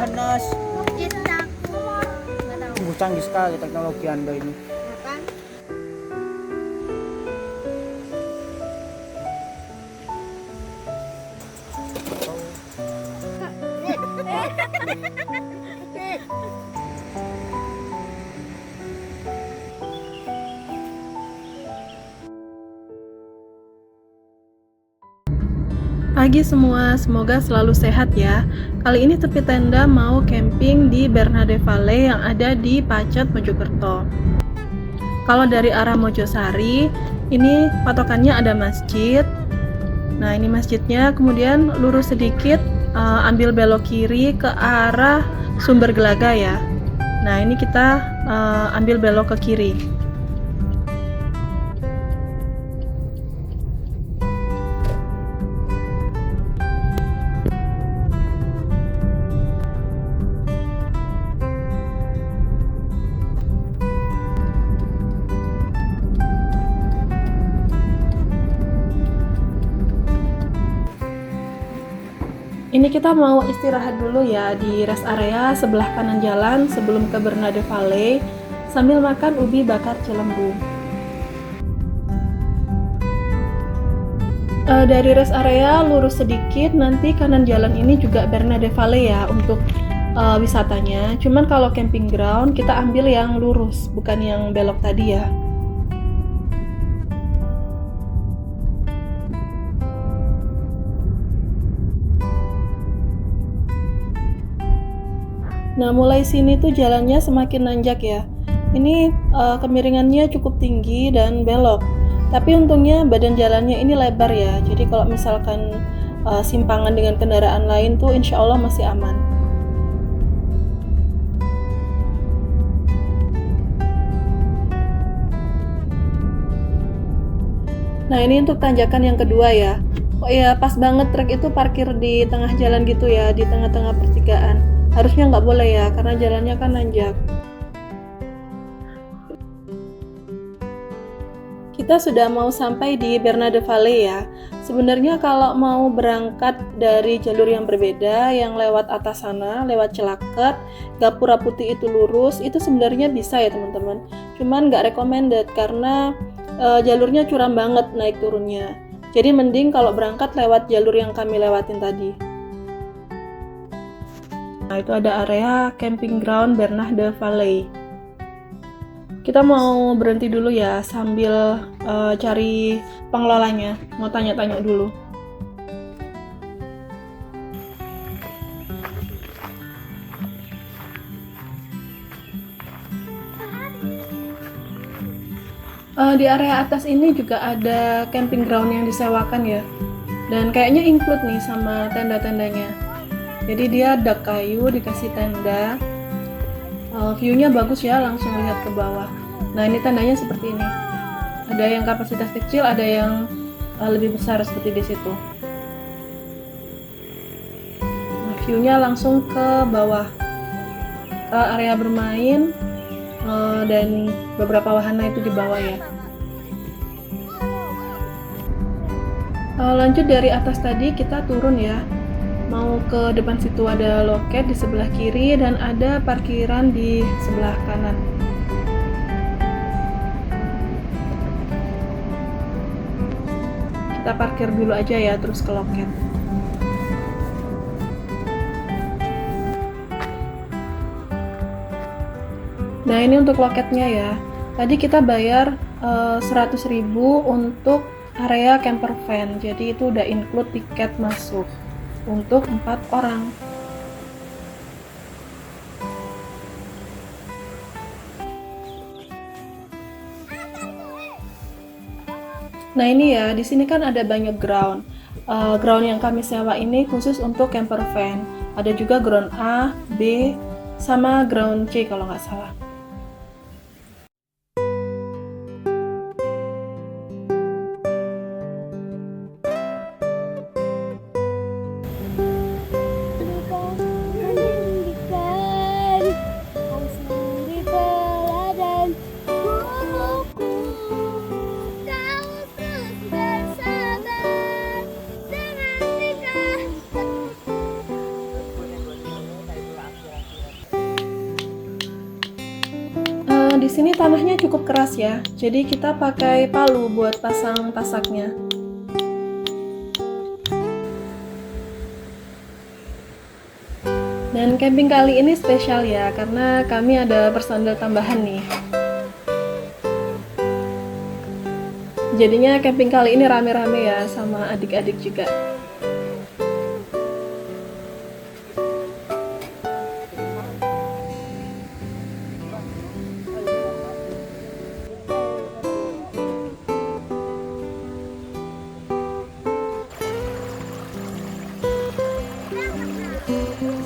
panas. Yes, aku. Nggak tahu. Sungguh canggih sekali teknologi Anda ini. Makan. Pagi semua, semoga selalu sehat ya. Kali ini Tepi Tenda mau camping di Bernade Valley yang ada di Pacet, Mojokerto. Kalau dari arah Mojosari, ini patokannya ada masjid. Nah, ini masjidnya, kemudian lurus sedikit, ambil belok kiri ke arah Sumber Gelaga ya. Nah, ini kita ambil belok ke kiri. Ini kita mau istirahat dulu ya di rest area sebelah kanan jalan sebelum ke Bernade Valley sambil makan ubi bakar Cilembu. Dari rest area lurus sedikit, nanti kanan jalan ini juga Bernade Valley ya untuk wisatanya. Cuman kalau camping ground kita ambil yang lurus, bukan yang belok tadi ya. Nah, mulai sini tuh jalannya semakin nanjak ya. Ini kemiringannya cukup tinggi dan belok. Tapi untungnya badan jalannya ini lebar ya. Jadi kalau misalkan simpangan dengan kendaraan lain tuh insya Allah masih aman. Nah, ini untuk tanjakan yang kedua ya. Oh ya, pas banget truk itu parkir di tengah jalan gitu ya, di tengah-tengah pertigaan. Harusnya nggak boleh ya, karena jalannya kan nanjak. Kita sudah mau sampai di Bernade Valley ya. Sebenarnya kalau mau berangkat dari jalur yang berbeda, yang lewat atas sana, lewat Celaket, Gapura Putih itu lurus, itu sebenarnya bisa ya teman-teman. Cuman nggak recommended karena jalurnya curam banget naik turunnya. Jadi mending kalau berangkat lewat jalur yang kami lewatin tadi. Nah, itu ada area camping ground Bernade Valley. Kita mau berhenti dulu ya sambil cari pengelolanya, mau tanya-tanya dulu. Di area atas ini juga ada camping ground yang disewakan ya, dan kayaknya include nih sama tenda-tendanya. Jadi dia dak kayu, dikasih tenda, view-nya bagus ya, langsung lihat ke bawah. Nah, ini tendanya seperti ini. Ada yang kapasitas kecil, ada yang lebih besar seperti di situ. Nah, view-nya langsung ke bawah, ke area bermain dan beberapa wahana itu di bawah ya. Lanjut dari atas tadi kita turun ya. Mau ke depan situ ada loket di sebelah kiri dan ada parkiran di sebelah kanan. Kita parkir dulu aja ya, terus ke loket. Nah, ini untuk loketnya ya. Tadi kita bayar 100.000 untuk area camper van. Jadi itu udah include tiket masuk untuk 4 orang. Nah, ini ya, di sini kan ada banyak ground. Ground yang kami sewa ini khusus untuk camper van. Ada juga ground A, B, sama ground C kalau nggak salah. tanahnya cukup keras ya, jadi kita pakai palu buat pasang tasaknya. Dan camping kali ini spesial ya, karena kami ada personel tambahan nih. Jadinya camping kali ini rame-rame ya, sama adik-adik juga.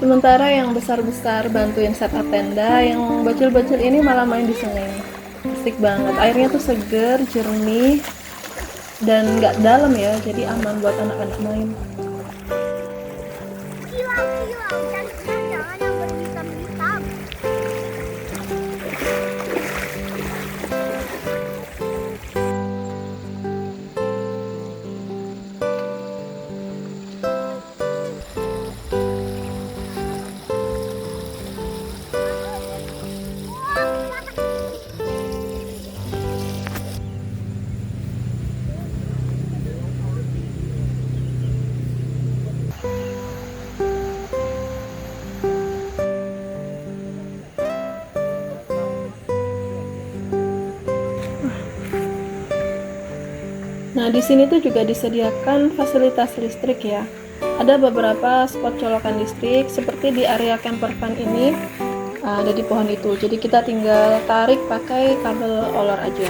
Sementara yang besar-besar bantuin setup tenda, yang bocil-bocil ini malah main di sungai nih. Asik banget, airnya tuh seger, jernih, dan nggak dalam ya, jadi aman buat anak-anak main. Kilau, jangan yang berhitam-hitam. Nah, di sini tuh juga disediakan fasilitas listrik ya. Ada beberapa spot colokan listrik, seperti di area camper van ini ada di pohon itu. Jadi kita tinggal tarik pakai kabel olor aja.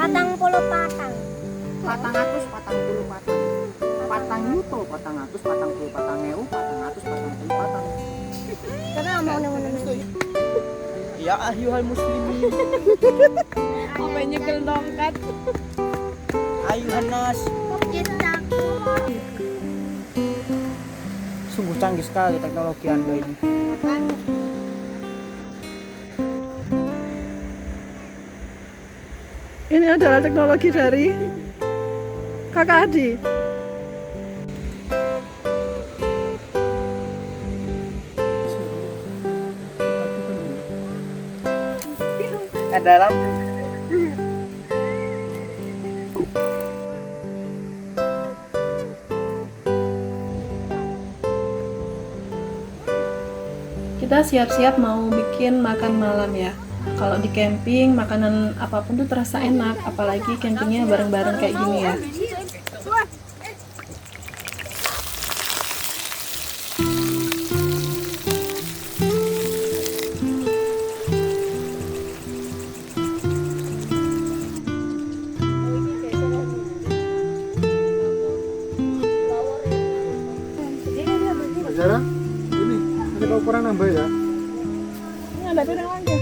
Patang puluh patang yuto, patang puluh patang ewu, patang. Karena mau nunggu. Ya ayuhal muslimin. Apa nyekel dongkat? Ayuhan nas. Sungguh canggih sekali teknologi Anda ini. Ini adalah teknologi dari Kakak Adi. Dalam kita siap-siap mau bikin makan malam ya. Kalau di camping, makanan apapun tuh terasa enak, apalagi campingnya bareng-bareng kayak gini ya. Sejarah ini ada ukuran nambah ya. Ini ada piring lagi.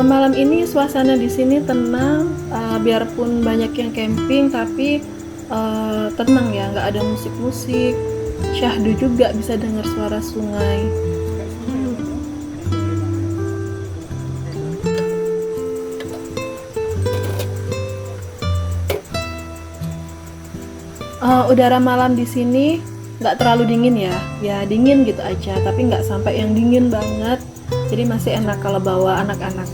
Malam ini suasana di sini tenang, biarpun banyak yang camping tapi tenang ya, nggak ada musik-musik. Syahdu juga bisa dengar suara sungai. Udara malam di sini nggak terlalu dingin ya dingin gitu aja, tapi nggak sampai yang dingin banget. Jadi masih enak kalau bawa anak-anak.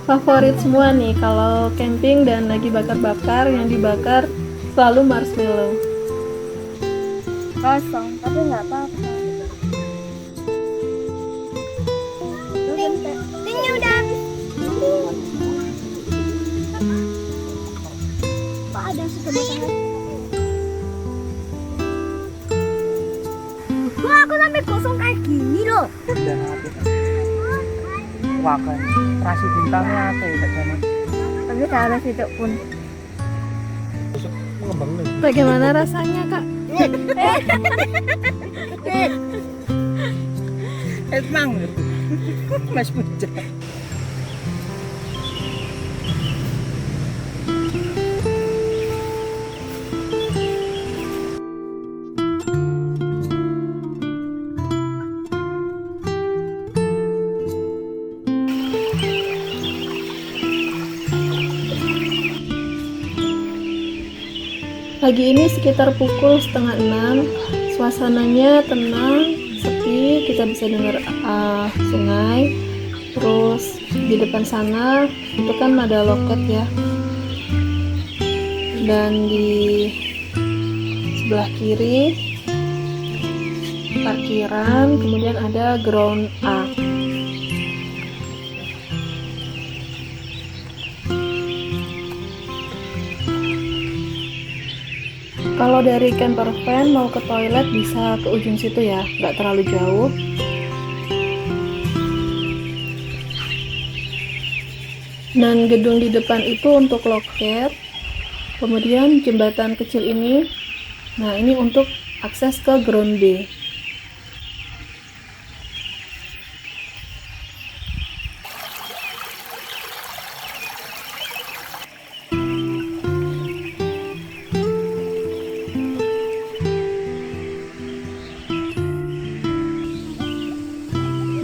Favorit semua nih kalau camping dan lagi bakar-bakar, yang dibakar selalu marshmallow. kosong tapi nggak apa-apa. Tinnya udah habis. Pak ada sebenarnya. Wah aku sampai kosong kayak gini loh. Udah habis. Wah kan, rasi bintangnya apa ya tadi? Tapi cara situ pun. Ngembang nih. Bagaimana rasanya, Kak? Emang Mas Puja. Pagi ini sekitar pukul 5:30, suasananya tenang, sepi, kita bisa dengar sungai. Terus di depan sana itu kan ada loket ya, dan di sebelah kiri parkiran, kemudian ada ground A. Kalau dari camper van mau ke toilet bisa ke ujung situ ya, nggak terlalu jauh. Dan gedung di depan itu untuk loket. Kemudian jembatan kecil ini, nah ini untuk akses ke ground B.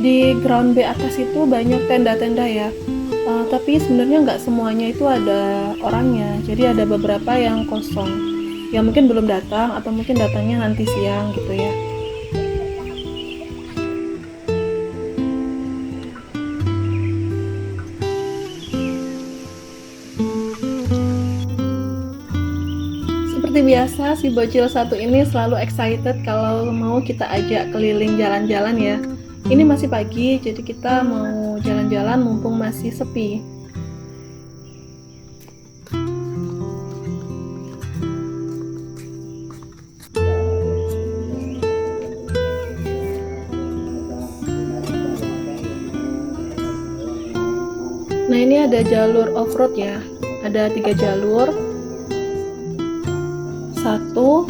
Di ground B atas itu banyak tenda-tenda ya, tapi sebenarnya nggak semuanya itu ada orangnya, jadi ada beberapa yang kosong, yang mungkin belum datang atau mungkin datangnya nanti siang gitu ya. Seperti biasa, si bocil satu ini selalu excited kalau mau kita ajak keliling jalan-jalan ya. Ini masih pagi, jadi kita mau jalan-jalan mumpung masih sepi. Nah ini ada jalur off-road ya, ada 3 jalur, 1,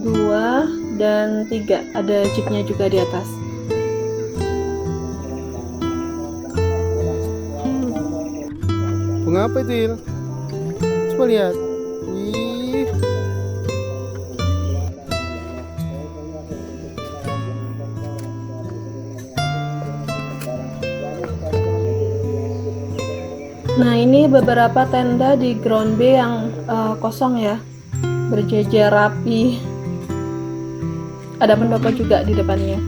2, dan 3, ada jeepnya juga di atas. Bunga apa itu, Il? Coba lihat. Wih. Nah ini beberapa tenda di ground B yang kosong ya, berjejer rapi. Ada pendopo juga di depannya.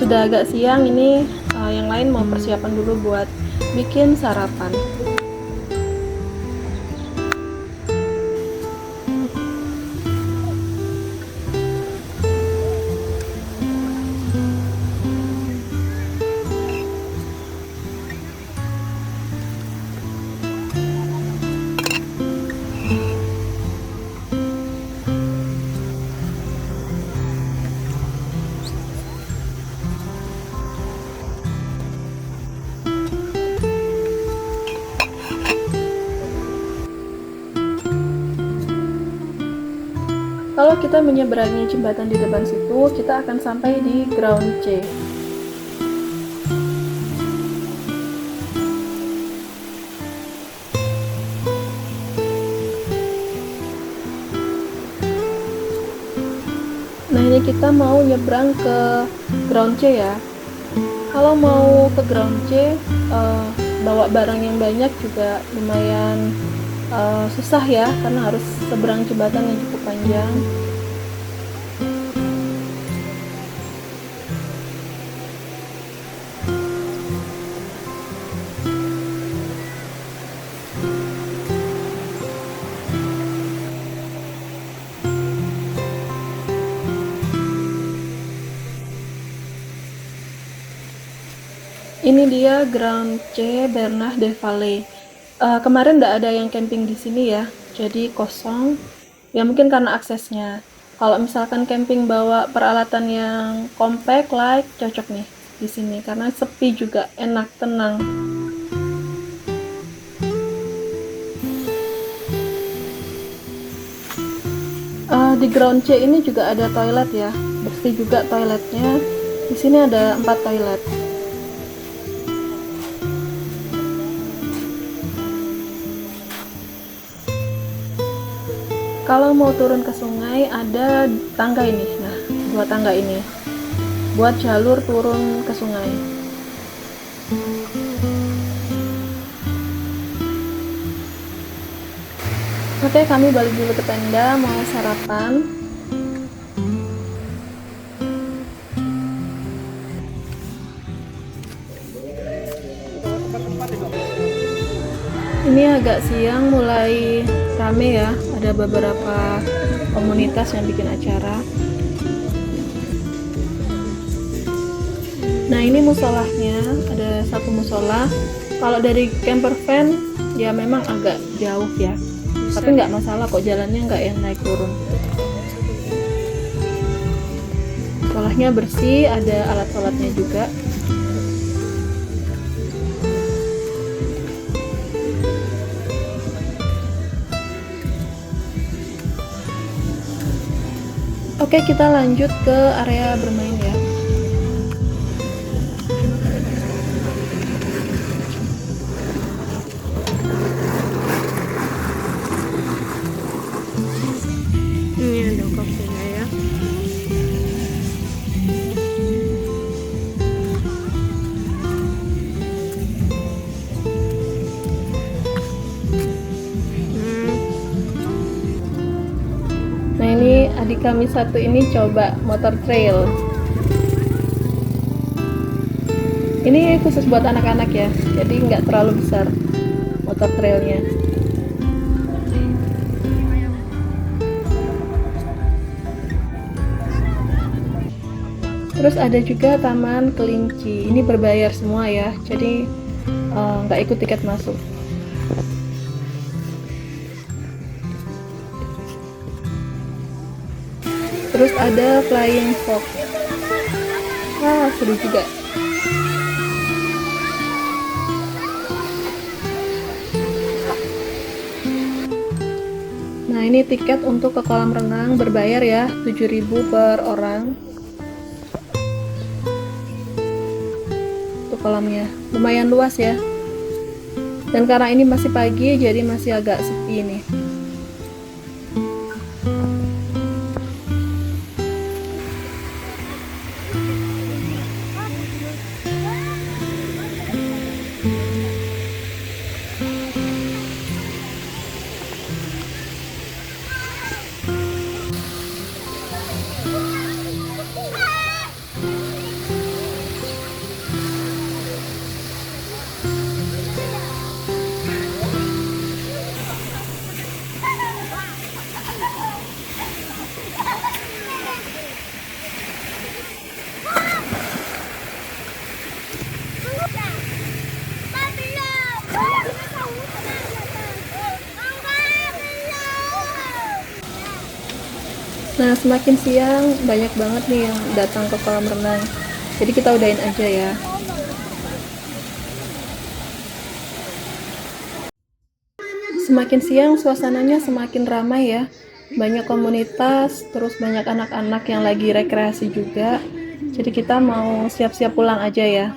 Sudah agak siang ini, yang lain mau persiapan dulu buat bikin sarapan. Kalau kita menyeberangi jembatan di depan situ, kita akan sampai di ground C. Nah ini kita mau nyebrang ke ground C ya. Kalau mau ke ground C, bawa barang yang banyak juga lumayan susah ya, karena harus seberang jembatan yang cukup panjang. Ini dia Ground C Bernard-de-Valais. Kemarin nggak ada yang camping di sini ya, jadi kosong. Ya mungkin karena aksesnya. Kalau misalkan camping bawa peralatan yang compact like cocok nih di sini karena sepi juga, enak, tenang. Di Ground C ini juga ada toilet ya, bersih juga toiletnya. Di sini ada 4 toilet. Kalau mau turun ke sungai ada tangga ini, nah 2 tangga ini buat jalur turun ke sungai. Oke, kami balik dulu ke tenda mau sarapan. Ini agak siang, mulai rame ya, ada beberapa komunitas yang bikin acara. Nah ini musolahnya, ada 1 musola. Kalau dari camper van ya memang agak jauh ya, tapi nggak masalah kok, jalannya nggak yang naik turun. Musolahnya bersih, ada alat sholatnya juga. Oke, kita lanjut ke area bermain ya. Ini ada kopinya ya. Nah ini adik kami satu ini coba motor trail. Ini khusus buat anak-anak ya, jadi nggak terlalu besar motor trailnya. Terus ada juga taman kelinci, ini berbayar semua ya, jadi nggak ikut tiket masuk. Terus ada flying fox. Wah, seru juga. Nah, ini tiket untuk ke kolam renang berbayar ya, 7.000 per orang. Untuk kolamnya lumayan luas ya. Dan karena ini masih pagi, jadi masih agak sepi nih. Nah, semakin siang banyak banget nih yang datang ke kolam renang. Jadi kita udahin aja ya. Semakin siang suasananya semakin ramai ya. Banyak komunitas, terus banyak anak-anak yang lagi rekreasi juga. Jadi kita mau siap-siap pulang aja ya.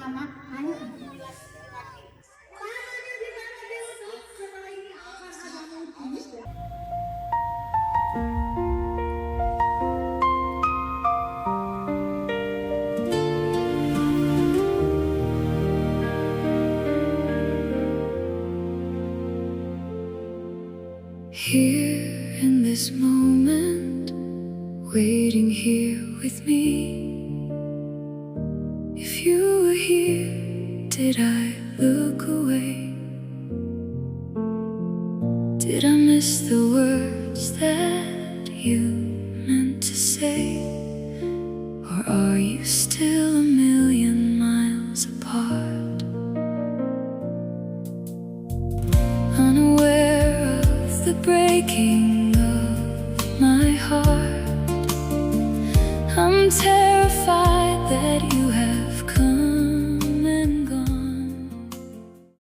Here in this moment, waiting here with me. If you were here, did I look away? Did I miss the words that you meant to say? Or are you still a million miles apart? the breaking of my heart. I'm terrified